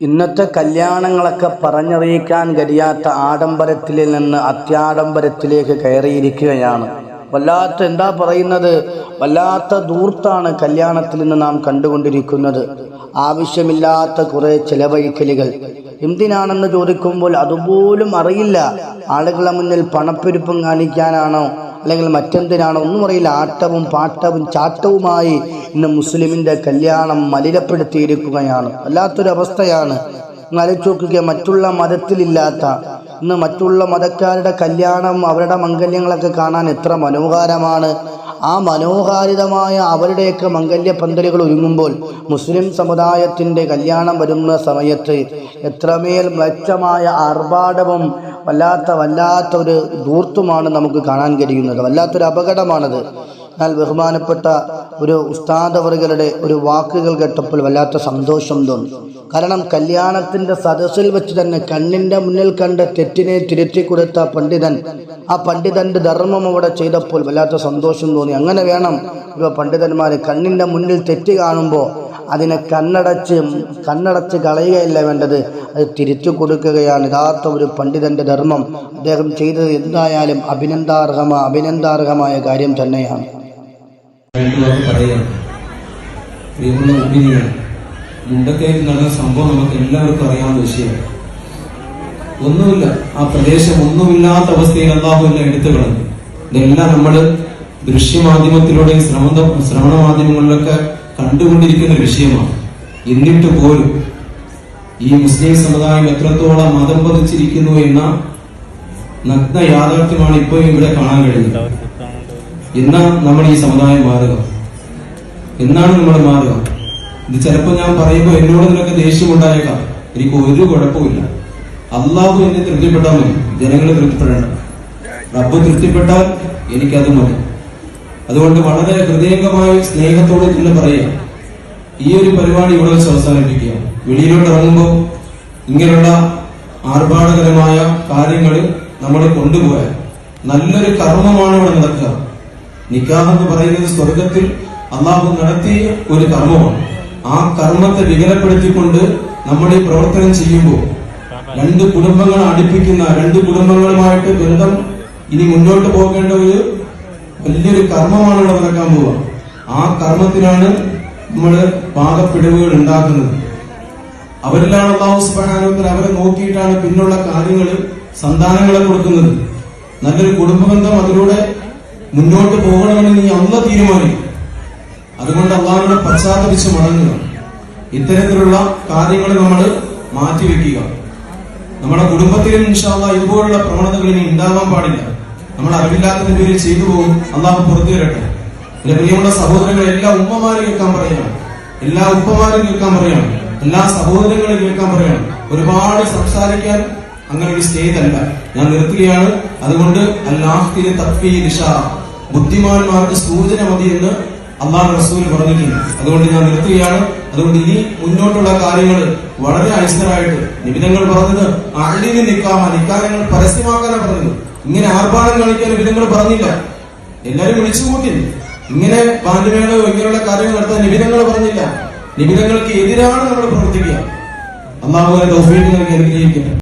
ഇന്നത്തെ കല്യാണങ്ങളൊക്കെ പറഞ്ഞറിയിക്കാൻ കഴിയാത്ത ആഡംബരത്തിൽ നിന്ന് അത്യാഡംബരത്തിലേക്ക് കയറിയിരിക്കുകയാണ്. വല്ലാത്ത ധൂർത്താണ് കല്യാണത്തിൽ നിന്ന് നാം കണ്ടുകൊണ്ടിരിക്കുന്നത്. ആവശ്യമില്ലാത്ത കുറെ ചെലവഴിക്കലുകൾ. എന്തിനാണെന്ന് ചോദിക്കുമ്പോൾ അതുപോലും അറിയില്ല. ആളുകളെ മുന്നിൽ പണപ്പെരുപ്പം കാണിക്കാനാണോ അല്ലെങ്കിൽ മറ്റെന്തിനാണോ ഒന്നും അറിയില്ല. ആട്ടവും പാട്ടവും ചാട്ടവുമായി ഇന്ന് മുസ്ലിമിൻ്റെ കല്യാണം മലിനപ്പെടുത്തിയിരിക്കുകയാണ്. വല്ലാത്തൊരവസ്ഥയാണ്. ആലോചിച്ച് നോക്കുക, മറ്റുള്ള മതത്തിലില്ലാത്ത ഇന്ന് മറ്റുള്ള മതക്കാരുടെ കല്യാണം, അവരുടെ മംഗല്യങ്ങളൊക്കെ കാണാൻ എത്ര മനോഹരമാണ്. ആ മനോഹാരിതമായ അവരുടെയൊക്കെ മംഗല്യ പന്തലുകൾ ഒരുങ്ങുമ്പോൾ മുസ്ലിം സമുദായത്തിൻ്റെ കല്യാണം വരുന്ന സമയത്ത് എത്രമേൽ മെച്ചമായ ആർഭാടവും വല്ലാത്ത ഒരു ധൂർത്തുമാണ് നമുക്ക് കാണാൻ കഴിയുന്നത്. വല്ലാത്തൊരു അപകടമാണത്. എന്നാൽ ബഹുമാനപ്പെട്ട ഒരു ഉസ്താദവറുകളുടെ ഒരു വാക്കുകൾ കേട്ടപ്പോൾ വല്ലാത്ത സന്തോഷം തോന്നി. കാരണം കല്യാണത്തിൻ്റെ സദസ്സിൽ വെച്ച് തന്നെ കണ്ണിൻ്റെ മുന്നിൽ കണ്ട തെറ്റിനെ തിരുത്തി കൊടുത്ത പണ്ഡിതൻ, ആ പണ്ഡിതൻ്റെ ധർമ്മം അവിടെ ചെയ്തപ്പോൾ വല്ലാത്ത സന്തോഷം തോന്നി. അങ്ങനെ വേണം പണ്ഡിതന്മാർ. കണ്ണിൻ്റെ മുന്നിൽ തെറ്റ് കാണുമ്പോൾ അതിനെ കണ്ണടച്ച് കളയുകയല്ല വേണ്ടത്, അത് തിരിച്ചു കൊടുക്കുകയാണ് യഥാർത്ഥ ഒരു പണ്ഡിതൻ്റെ ധർമ്മം. അദ്ദേഹം ചെയ്തത് എന്തായാലും അഭിനന്ദാർഹമായ കാര്യം തന്നെയാണ്. മുണ്ടക്കയിൽ നടന്ന സംഭവം നമുക്ക് എല്ലാവർക്കും അറിയാവുന്ന വിഷയമാണ്. ഒന്നുമില്ല, ആ പ്രദേശം ഒന്നുമില്ലാത്ത അവസ്ഥയിൽ അല്ലാഹു എല്ലാം എടുത്തു കളഞ്ഞു. ഇതെല്ലാം നമ്മൾ ദൃശ്യമാധ്യമത്തിലൂടെയും ശ്രവണ മാധ്യമങ്ങളിലൊക്കെ കണ്ടുകൊണ്ടിരിക്കുന്ന ഒരു വിഷയമാണ്. എന്നിട്ട് പോലും ഈ മുസ്ലിം സമുദായം എത്രത്തോളം മതം പതിച്ചിരിക്കുന്നു എന്ന നഗ്ന യാഥാർത്ഥ്യമാണ് ഇപ്പോൾ ഇവിടെ കാണാൻ കഴിയുന്നത്. എന്നാ നമ്മൾ ഈ സമുദായം മാറുക? എന്നാണ് നമ്മൾ മാറുക? ഇത് ചിലപ്പോൾ ഞാൻ പറയുമ്പോൾ എന്നോട് നിനക്ക് ദേഷ്യമുണ്ടായേക്കാം. എനിക്ക് ഒരു കുഴപ്പമില്ല. അള്ളാഹു എന്നെ തൃപ്തിപ്പെട്ടാൽ മതി, ജനങ്ങളെ തൃപ്തിപ്പെടേണ്ട. റബ്ബ് തൃപ്തിപ്പെട്ടാൽ എനിക്കത് മതി. അതുകൊണ്ട് വളരെ ഹൃദയംഗമായി സ്നേഹത്തോടെ തന്നെ പറയുക, ഈ ഒരു പരിപാടി ഇവിടെ വെച്ച് അവസാനിപ്പിക്കുക. വെളിയിലോട്ട് ഇറങ്ങുമ്പോൾ ഇങ്ങനെയുള്ള ആർഭാടകരമായ കാര്യങ്ങൾ നമ്മൾ കൊണ്ടുപോയാൽ നല്ലൊരു കർമ്മമാണ് ഇവിടെ നടക്കുക. നിക്കാഹ് എന്ന് പറയുന്നത് സ്വർഗത്തിൽ അള്ളാഹു നടത്തിയ ഒരു കർമ്മമാണ്. ആ കർമ്മത്തെ വികലപ്പെടുത്തിക്കൊണ്ട് നമ്മൾ ഈ പ്രവർത്തനം ചെയ്യുമ്പോൾ രണ്ട് കുടുംബങ്ങളെ അടുപ്പിക്കുന്ന, രണ്ട് കുടുംബങ്ങളുമായിട്ട് ബന്ധം ഇനി മുന്നോട്ട് പോകേണ്ട ഒരു വലിയൊരു കർമ്മമാണ് ഇവിടെ നടക്കാൻ പോവുക. ആ കർമ്മത്തിനാണ് നമ്മൾ പാകപ്പിഴവുകൾ ഉണ്ടാക്കുന്നത്. അവരിലാണ് അല്ലാഹു സുബ്ഹാനഹു വ തആല അവരെ നോക്കിയിട്ടാണ് പിന്നുള്ള കാര്യങ്ങൾ സന്താനങ്ങളെ കൊടുക്കുന്നത്. നല്ലൊരു കുടുംബബന്ധം അതിലൂടെ മുന്നോട്ട് പോകണമെന്ന് നീ അല്ലാഹു തീരുമാനിക്കും. അതുകൊണ്ട് അല്ലാഹുവിനെ പശ്ചാത്തപിച്ച് മടങ്ങുക. ഇത്തരത്തിലുള്ള കാര്യങ്ങൾ നമ്മൾ മാറ്റിവെക്കുക. നമ്മുടെ കുടുംബത്തിലും ഇൻഷാ അല്ലാഹ് ഇതുപോലുള്ള പ്രവണതകൾ ഇനി ഉണ്ടാവാൻ പാടില്ല. നമ്മൾ അറിവില്ലാത്തതിന്റെ പേരിൽ ചെയ്തു പോകും. അള്ളാഹു പുറത്തു തരട്ടെ. എന്റെ പ്രിയമുള്ള സഹോദരങ്ങൾ, എല്ലാ ഉമ്മമാരും കേൾക്കാൻ പറയണം, എല്ലാ ഉപ്പമാരും കേൾക്കാൻ പറയണം, എല്ലാ സഹോദരങ്ങളും കേൾക്കാൻ പറയണം. ഒരുപാട് സംസാരിക്കാൻ അങ്ങനെ ഒരു സ്റ്റേജ് അല്ല. ഞാൻ നിർത്തുകയാണ്. അതുകൊണ്ട് അല്ലാഹുവിന്റെ തഖ്ഫീൽ ഇഷാ, ബുദ്ധിമാന്മാർക്ക് സൂചന മതി എന്ന് അല്ലാഹു റസൂൽ പറഞ്ഞിട്ടുണ്ട്. അതുകൊണ്ട് ഞാൻ നിർത്തുകയാണ്. അതുകൊണ്ട് ഇനി മുന്നോട്ടുള്ള കാര്യങ്ങൾ വളരെ ഐശ്വര്യമായിട്ട് നിബിധങ്ങൾ പറഞ്ഞത് അഹ്ലിന് നിക്കാഹങ്ങൾ പരസ്യമാക്കാനാണ് പറഞ്ഞത്. ഇങ്ങനെ ആർഭാടം കാണിക്കാൻ നിബിധങ്ങൾ പറഞ്ഞില്ല. എല്ലാരും വിളിച്ചു കൂട്ടി. ഇങ്ങനെ പാണ്ഡിമേളോ ഇങ്ങനെയുള്ള കാര്യങ്ങൾ നടത്താൻ നിബിധങ്ങൾ പറഞ്ഞില്ല. നിബിധങ്ങൾക്ക് എതിരാണ് നമ്മൾ പ്രവർത്തിക്കുക. അല്ലാഹു തൗഫീഖ് നൽകി അനുഗ്രഹിക്കട്ടെ.